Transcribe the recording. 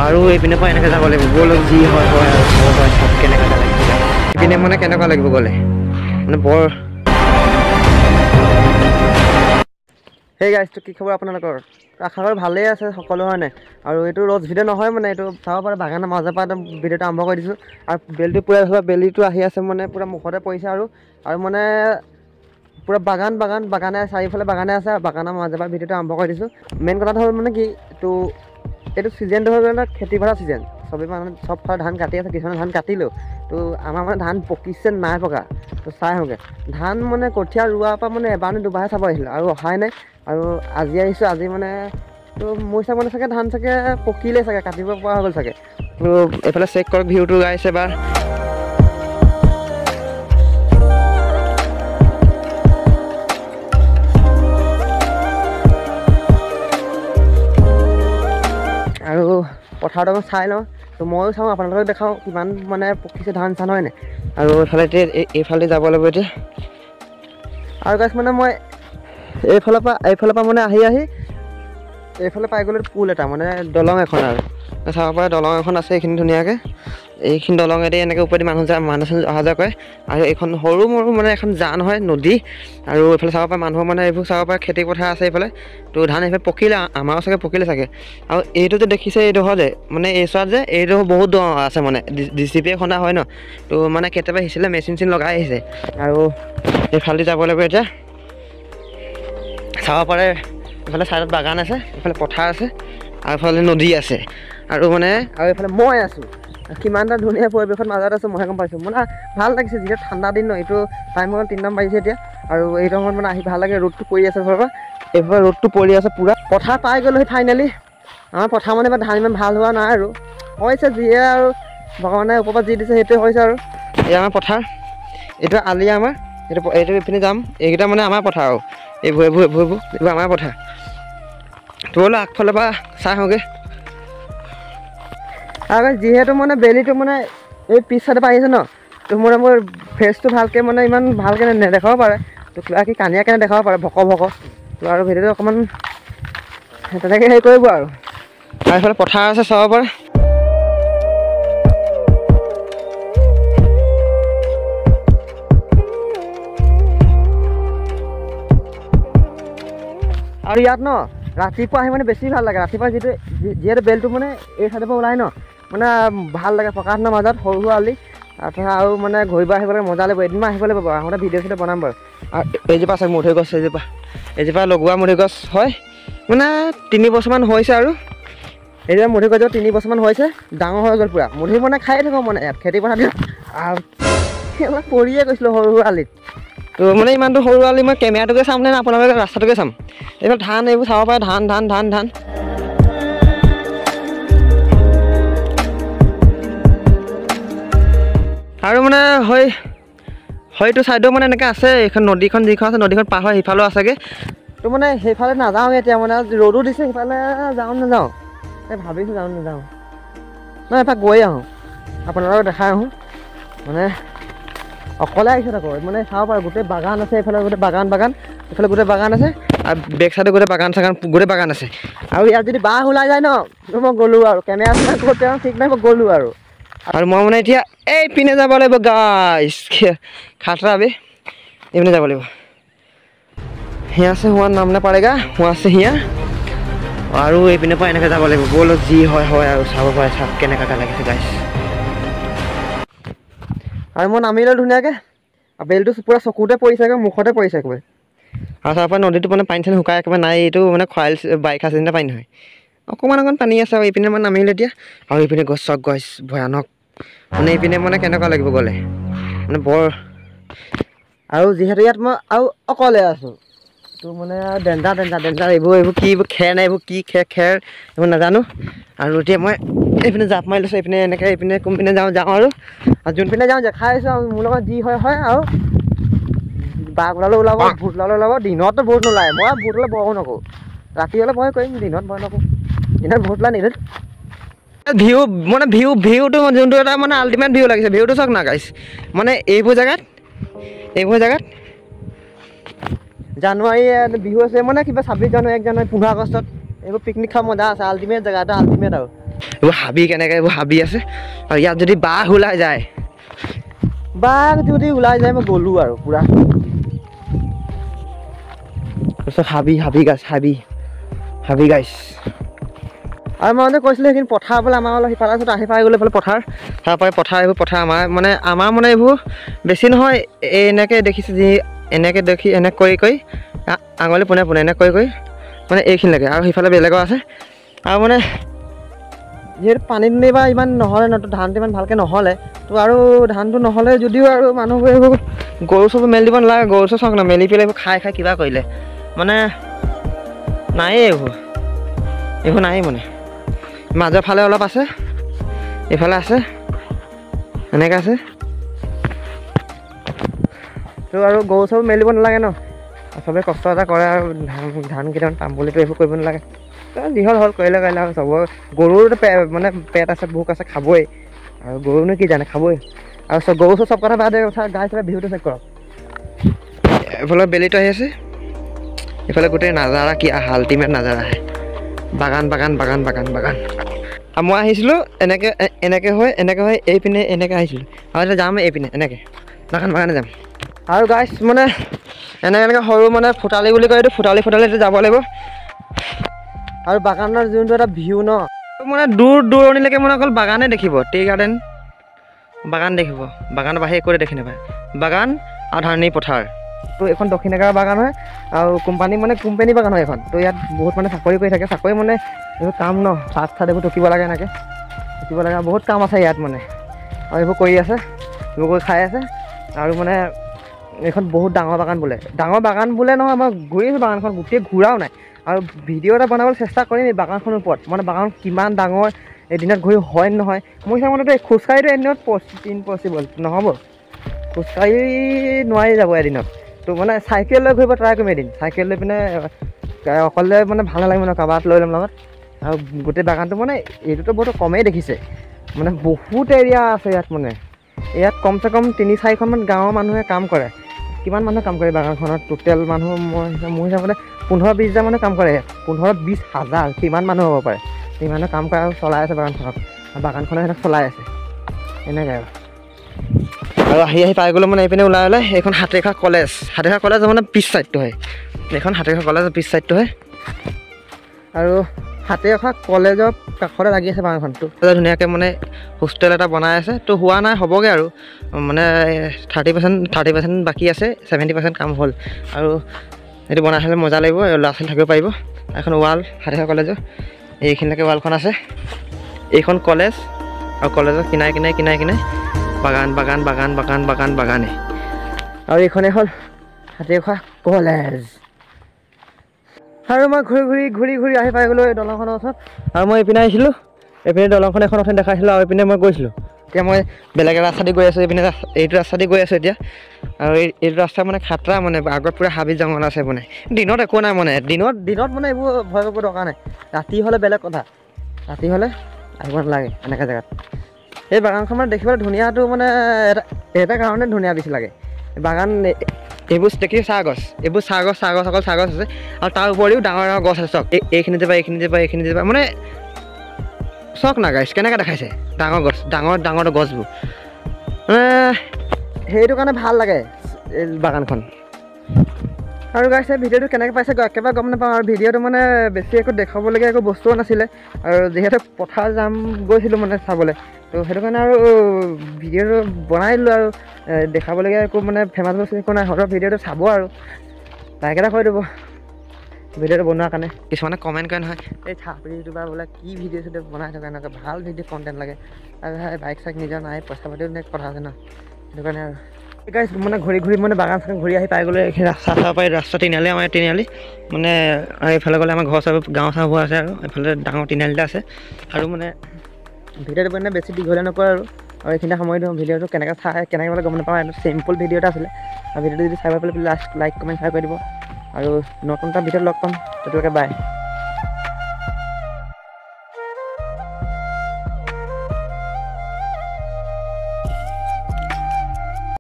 আৰু এইপিনে পৰা এনেকৈ যাব লাগিব ব'লক যি হয় হয় আৰু চাব পাৰে চব কেনেকুৱা লাগিব এইপিনে মানে কেনেকুৱা লাগিব গ'লে মানে বৰ সেই গাইজটো কি খবৰ আপোনালোকৰ আশা কৰি ভালেই আছে সকলো হয় নাই আৰু এইটো ৰ'জ ভিডিঅ' নহয় মানে এইটো চাব পাৰে বাগানৰ মাজৰ পৰা ভিডিঅ'টো আৰম্ভ কৰি দিছোঁ আৰু বেলিটো পূৰা বেলিটো আহি আছে মানে পূৰা মুখতে পৰিছে আৰু মানে পূৰা বাগানে চাৰিওফালে বাগানে আছে আৰু বাগানৰ মাজৰ পৰা ভিডিঅ'টো আৰম্ভ কৰি দিছোঁ মেইন কথাটো হ'ল মানে কি এইটো ছিজনটো হৈ গ'লে খেতি কৰা ছিজন চবেই মানে চব ফালে ধান কাটি আছে কিছুমানে ধান কাটিলেও তো আমাৰ মানে ধান পকিছে নাই পকা তো চাই আহোঁগৈ ধান মানে কঠীয়া ৰোৱাৰ পৰা মানে এবাৰ নে দুবাৰহে চাব আহিছিলোঁ আৰু অহাই নাই আৰু আজি আহিছোঁ আজি মানে তো মোৰ হিচাপ মানে চাগে ধান চাগে পকিলেই চাগে কাটিব পৰা হৈ গ'ল চাগে তো এইফালে চেক কৰক ভিউটো গাইছে এবাৰ আৰু পথাৰটো মই চাই লওঁ তো ময়ো চাওঁ আপোনালোকক দেখাওঁ কিমান মানে পকিছে ধান চান হয় নাই আৰু এইফালে এতিয়া এইফালে যাব লাগিব এতিয়া আৰু গাইছ মানে মই এইফালৰ পৰা মানে আহি এইফালে পাই গ'লে পুল এটা মানে দলং এখন আৰু চাব পাৰে দলং এখন আছে এইখিনি ধুনীয়াকৈ এইখিনি দলঙেদি এনেকৈ ওপৰেদি মানুহ অহা যোৱা কৰে আৰু এইখন সৰু মৰু মানে এখন জান হয় নদী আৰু এইফালে চাব পাৰে মানুহৰ মানে এইবোৰ চাব পাৰে খেতি পথাৰ আছে এইফালে তো ধান এইফালে পকিলে আমাৰো চাগে পকিলে চাগে আৰু এইটো যে দেখিছে এইটো হয় যে মানে এই চোৱাত যে এইটো বহুত দ আছে মানে DCPয়ে খন্দা হয় ন তো মানে কেতিয়াবা সিঁচিলে মেচিন লগাই আহিছে আৰু এইফালেদি যাব লাগিব এতিয়া চাব পাৰে এইফালে ছাইডত বাগান আছে এইফালে পথাৰ আছে আৰু এইফালে নদী আছে আৰু এইফালে মই আছোঁ কিমান এটা ধুনীয়া পৰিৱেশৰ মাজত আছোঁ মইহে গম পাইছোঁ মানে ভাল লাগিছে যেতিয়া ঠাণ্ডা দিন ন এইটো টাইমত 3টামান বাজিছে এতিয়া আৰু এই টাইমত মানে আহি ভাল লাগে ৰ'দটো পৰি আছে এইফালে ৰ'দটো পৰি আছে পূৰা পথাৰ পাই গ'লোহি ফাইনেলি আমাৰ পথাৰ মানে ধান ইমান ভাল হোৱা নাই আৰু হৈছে যিয়ে আৰু ভগৱানে ওপৰৰ পৰা যি দিছে সেইটোৱে হৈছে আৰু এই আমাৰ পথাৰ এইটো আলি আমাৰ এইটো ইপিনে যাম এইকেইটা মানে আমাৰ পথাৰ আৰু এই ভুঁইবোৰ এইবোৰ আমাৰ পথাৰ তো বোলো আগফালৰ পৰা চাই আহোঁগৈ আৰু যিহেতু মানে বেলিটো মানে এই পিছ চাইডৰ পৰা আহিছে ন তো মোৰ ফেচটো ভালকৈ মানে ইমান ভালকৈ নেদেখাব পাৰে তো কিবা কি কানিয়া কেনে দেখাব পাৰে ভক তো আৰু ভিডিঅ'টো অকণমান তেনেকৈ হেৰি কৰিব আৰু এইফালে পথাৰ আছে চাব পাৰে আৰু ইয়াত ন ৰাতিপুৱা আহি মানে বেছি ভাল লাগে ৰাতিপুৱা যিহেতু বেলটো মানে এই চাইডৰ পৰা ওলাই ন মানে ভাল লাগে পকাখনৰ মাজত সৰু সৰু আলি আৰু মানে ঘূৰিব আহিব লাগে মজা লাগিব এদিনমান আহিব লাগিব বাৰু আহোঁতে ভিডিঅ' চিডিঅ' বনাম বাৰু আৰু এইজোপা আছে মধুৰি গছ এইজোপা লগোৱা মধুৰি গছ হয় মানে 3 বছৰমান হৈছে আৰু এইজোপা মধুৰি গছজোপা 3 বছৰমান হৈছে ডাঙৰ হৈ গ'ল পূৰা মধুৰি মানে খায়ে থাকোঁ মানে ইয়াত খেতি পথাৰ অলপ পৰিয়ে গৈছিলোঁ সৰু সৰু আলিত তো মানে ইমানটো সৰু আলি মই কেমেৰাটোকে চাম নে আপোনালোকে ৰাস্তাটোকে চাম এইফালে ধান এইবোৰ চাব পাৰে ধান আৰু মানে হয়তো ছাইডেও মানে এনেকৈ আছে এইখন নদীখন যিখন আছে নদীখন পাৰ হৈ সিফালেও আছেগৈ তো মানে সেইফালে নাযাওঁ এতিয়া মানে ৰ'দো দিছে সিফালে নাযাওঁ এই ভাবিছোঁ যাওঁ নাযাওঁ নহয় এপাক গৈ আহোঁ আপোনালোকক দেখাই আহোঁ মানে অকলে আহিছে আকৌ মানে চাব পাৰে গোটেই বাগান আছে এইফালে গোটেই বাগান এইফালে গোটেই বাগান আছে আৰু বেক চাইডে গোটেই বাগান আছে আৰু ইয়াত যদি বাঘ ওলাই যায় ন মই গ'লোঁ আৰু কেমেৰা ক'ত ঠিক নাই মই গ'লোঁ আৰু মই মানে এতিয়া এইপিনে যাব লাগিব গাইছ খাতৰা বে এইপিনে যাব লাগিব হিয়া আছে হোৱা নাম নাপাৰেগা হোৱা আছে হিয়া আৰু এইপিনে পৰা এনেকৈ যাব লাগিব ব'লক যি হয় আৰু চাব পাৰে চাওক কেনেকুৱাকৈ লাগিছে গাইছ আৰু মই নামিলোঁ ধুনীয়াকৈ বেলটো পূৰা চকুতে পৰিছেগৈ মুখতে পৰিছে একেবাৰে আৰু তাৰ পৰা নদীটো মানে পানী চানী শুকাই একেবাৰে নাই এইটো মানে খৰালি বাৰিষা চিজনতে পানী নহয় অকণমান পানী আছে আৰু এইপিনে মানে নামিলোঁ এতিয়া আৰু এইপিনে গছ ভয়ানক মানে এইপিনে মানে কেনেকুৱা লাগিব গ'লে মানে বৰ আৰু যিহেতু ইয়াত মই আৰু অকলে আছোঁ তো মানে ডেঞ্জাৰ এইবোৰ কি খেৰ নাই এইবোৰ কি খেৰ এইবোৰ নাজানো আৰু এতিয়া মই এইপিনে জাপ মাৰি লৈছোঁ এইপিনে কোনপিনে যাওঁ আৰু যোনপিনে যাওঁ দেখাই আছোঁ আৰু মোৰ লগত যি হয় আৰু বাঘ ওলাব ভূত ওলাব দিনততো ভূত নোলায় মই ভূত হ'লে ভয় নকৰোঁ ৰাতি হ'লে ভয় কৰিম দিনত ভয় নকৰোঁ দিনত ভূত ওলাই নিদিওঁ ভিউটো যোনটো এটা মানে আল্টিমেট ভিউ লাগিছে ভিউটো চাওক না গাইছ মানে এইবোৰ জেগাত জানুৱাৰী বিহু আছে মানে কিবা 26 জানুৱাৰী 1 জানুৱাৰী 15 আগষ্টত এইবোৰ পিকনিক খোৱা মজা আছে আল্টিমেট জেগা এটা আল্টিমেট আৰু এইবোৰ হাবি কেনেকৈ এইবোৰ হাবি আছে আৰু ইয়াত যদি বাঘ ওলাই যায় মই গ'লোঁ আৰু পূৰা তাৰপিছত হাবি গাইছ আৰু মই কৈছিলোঁ সেইখিনি পথাৰ বোলে আমাৰ অলপ সিফালে আছোঁ আহি পাই গ'লে এইফালে পথাৰ এইবোৰ পথাৰ আমাৰ মানে এইবোৰ বেছি নহয় এনেকৈ দেখিছোঁ যি এনেকৈ দেখি এনেকৈ কৰি আঙুলি পোনে এনেকৈ কৰি মানে এইখিনিলৈকে আৰু সিফালে বেলেগৰ আছে আৰু মানে যিহেতু পানী বা ইমান নহ'লে ন ধানটো ইমান ভালকৈ নহ'লে তো আৰু ধানটো নহ'লে যদিও আৰু মানুহবোৰে এইবোৰ গৰু চৰু মেলি দিব নালাগে গৰু চৰু চাওক না মেলি পেলাই এইবোৰ খাই কিবা কৰিলে মানে নায়েই এইবোৰ নায়েই মানে মাজৰ ফালে অলপ আছে এইফালে আছে এনেকৈ আছে তো আৰু গৰু চৰু মেলিব নালাগে ন চবেই কষ্ট এটা কৰে আৰু ধান কেইটামান পাম বুলিতো এইবোৰ কৰিব নালাগে যিহল হ'ল কৰিলে আৰু চবৰ গৰুৰতো মানে পেট আছে ভোক আছে খাবই আৰু গৰুনো কি জানে খাবই আৰু গৰু চব কথা বাদে কথা গাই চাই বিহুটো চেক কৰক এইফালে বেলিটো আহি আছে এইফালে গোটেই নাজাৰা কি আল্টিমেট নাজাৰা আহে বাগান আৰু মই আহিছিলোঁ এনেকৈ হৈ এইপিনে এনেকৈ আহিছিলোঁ আৰু এতিয়া যাম এইপিনে এনেকৈ বাগানে যাম আৰু গাইছ মানে এনেকৈ সৰু মানে ফুটালি বুলি কয় এইটো ফুটালি যাব লাগিব আৰু বাগানৰ যোনটো এটা ভিউ ন মানে দূৰণিলৈকে মানে অকল বাগানে দেখিব টি গাৰ্ডেন বাগান দেখিব বাগানৰ বাহিৰে একোৱে দেখি নাপায় বাগান আৰু ধাননি পথাৰ তো এখন দক্ষিণ এগাৰ বাগান হয় আৰু কোম্পানী বাগান হয় এখন তো ইয়াত বহুত মানে চাকৰি কৰি থাকে চাকৰি মানে এইবোৰ কাম ন চাত এইবোৰ টুকিব লাগে এনেকৈ টুকিব লাগে বহুত কাম আছে ইয়াত মানে আৰু এইবোৰ কৰি আছে এইবোৰ কৰি খাই আছে আৰু মানে এইখন বহুত ডাঙৰ বাগান বোলে নহয় মই ঘূৰিছোঁ বাগানখন গোটেই ঘূৰাও নাই আৰু ভিডিঅ' এটা বনাবলৈ চেষ্টা কৰিম এই বাগানখনৰ ওপৰত মানে বাগান কিমান ডাঙৰ এদিনত ঘূৰি হয় নহয় মোৰ হিচাপতে খোজকাঢ়িটো এদিনত ইম্পচিবল নহ'ব খোজকাঢ়ি নোৱাৰি যাব এদিনত তো মানে চাইকেল লৈ ঘূৰিব ট্ৰাই কৰিম এদিন চাইকেল লৈ পিনে অকলে মানে ভাল নালাগিব ন কাৰোবাক লৈ ল'ম লগত আৰু গোটেই বাগানটো মানে এইটোতো বহুত কমেই দেখিছে মানে বহুত এৰিয়া আছে ইয়াত মানে ইয়াত কমচে কম 3-4খনমান গাঁৱৰ মানুহে কাম কৰে কিমান মানুহে কাম কৰে বাগানখনত টোটেল মানুহ মোৰ হিচাপতে 15-20 হাজাৰ মানুহে কাম কৰে 15-20 হাজাৰ কিমান মানুহ হ'ব পাৰে সিমানে কাম কৰে আৰু চলাই আছে বাগানখনত সিহঁতক চলাই আছে এনেকৈ আৰু আহি পাই গ'লোঁ মানে এইপিনে ওলাই এইখন হাতীখা কলেজ মানে পিছ চাইডটো হয় এইখন হাতীখা কলেজৰ পিছ চাইডটো হয় আৰু হাতীখা কলেজৰ কাষতে লাগি আছে বাগানখনটো ধুনীয়াকৈ মানে হোষ্টেল এটা বনাই আছে তো হোৱা নাই হ'বগৈ আৰু মানে 30% বাকী আছে 70% কাম হ'ল আৰু এইটো বনাই হ'লে মজা লাগিব ল'ৰা ছোৱালী থাকিব পাৰিব এখন ৱাল হাতীখা কলেজৰ এইখিনিলৈকে ৱালখন আছে এইখন কলেজ আৰু কলেজৰ কিনাই বাগানে আৰু এইখনে হ'ল হাতীখা কলেজ আৰু মই ঘূৰি আহি পাই গ'লোঁ এই দলংখনৰ ওচৰত আৰু মই এইপিনে আহিছিলোঁ এইপিনে দলংখন এখন অথনি দেখাইছিলোঁ আৰু এইপিনে মই গৈছিলোঁ এতিয়া মই বেলেগ ৰাস্তা দি গৈ আছোঁ এইটো ৰাস্তা দি গৈ আছোঁ এতিয়া আৰু এইটো ৰাস্তা মানে খাতৰা মানে আগত পূৰা হাবি জংঘল আছে মানে দিনত একো নাই মানে দিনত মানে এইবোৰ ভয় কৰিব দৰকাৰ নাই ৰাতি হ'লে বেলেগ কথা ৰাতি হ'লে আহিব নালাগে এনেকুৱা জেগাত এই বাগানখন মানে দেখিবলৈ ধুনীয়াটো মানে এটা কাৰণে ধুনীয়া বেছি লাগে বাগান এইবোৰ দেখিছোঁ চাহ গছ আছে আৰু তাৰ উপৰিও ডাঙৰ গছ আছে চাওক এইখিনি যাবা মানে চাওক না গাইছ কেনেকৈ দেখাইছে ডাঙৰ গছবোৰ মানে সেইটো কাৰণে ভাল লাগে এই বাগানখন আৰু গাইছ ভিডিঅ'টো কেনেকৈ পাইছে একেবাৰে গম নাপাওঁ আৰু ভিডিঅ'টো মানে বেছি একো দেখাবলগীয়া একো বস্তুও নাছিলে আৰু যিহেতু পথাৰ গৈছিলোঁ মানে চাবলৈ তো সেইটো কাৰণে আৰু ভিডিঅ'টো বনাই দিলোঁ আৰু দেখাবলগীয়া একো মানে ফেমাছ বস্তু একো নাই হয়তো ভিডিঅ'টো চাব আৰু লাইক এটা কৰি দিব ভিডিঅ'টো বনোৱাৰ কাৰণে কিছুমানে কমেণ্ট কৰে নহয় এই চাপৰিটো বা বোলে কি ভিডিঅ' চিডিঅ' বনাই থকা এনেকুৱা ভাল ভিডিঅ' কণ্টেণ্ট লাগে আৰু বাইক চাইক নিজৰ নাই পইচা পাতিও কথা আছে ন সেইটো কাৰণে আৰু গাইছ মানে ঘূৰি মানে বাগান চাগান ঘূৰি আহি পাই গ'লে এইখিনি ৰাস্তা চাব পাৰি ৰাস্তা তিনিআলি আমাৰ তিনিআলি মানে এইফালে গ'লে আমাৰ ঘৰ গাঁও চাহবোৰ আছে আৰু এইফালে ডাঙৰ তিনিআলি এটা আছে আৰু মানে ভিডিঅ'টো মানে বেছি দীঘলীয়া নকৰে আৰু এইখিনি সময় দিওঁ ভিডিঅ'টো কেনেকৈ বোলে গম নাপাওঁ এইটো চিম্পল ভিডিঅ' এটা আছিলে আৰু ভিডিঅ'টো যদি চাই পেলাই লাইক কমেণ্ট শ্বেয়াৰ কৰি দিব আৰু নতুন এটা ভিডিঅ'ত লগ পাম তেতিয়ালৈকে বাই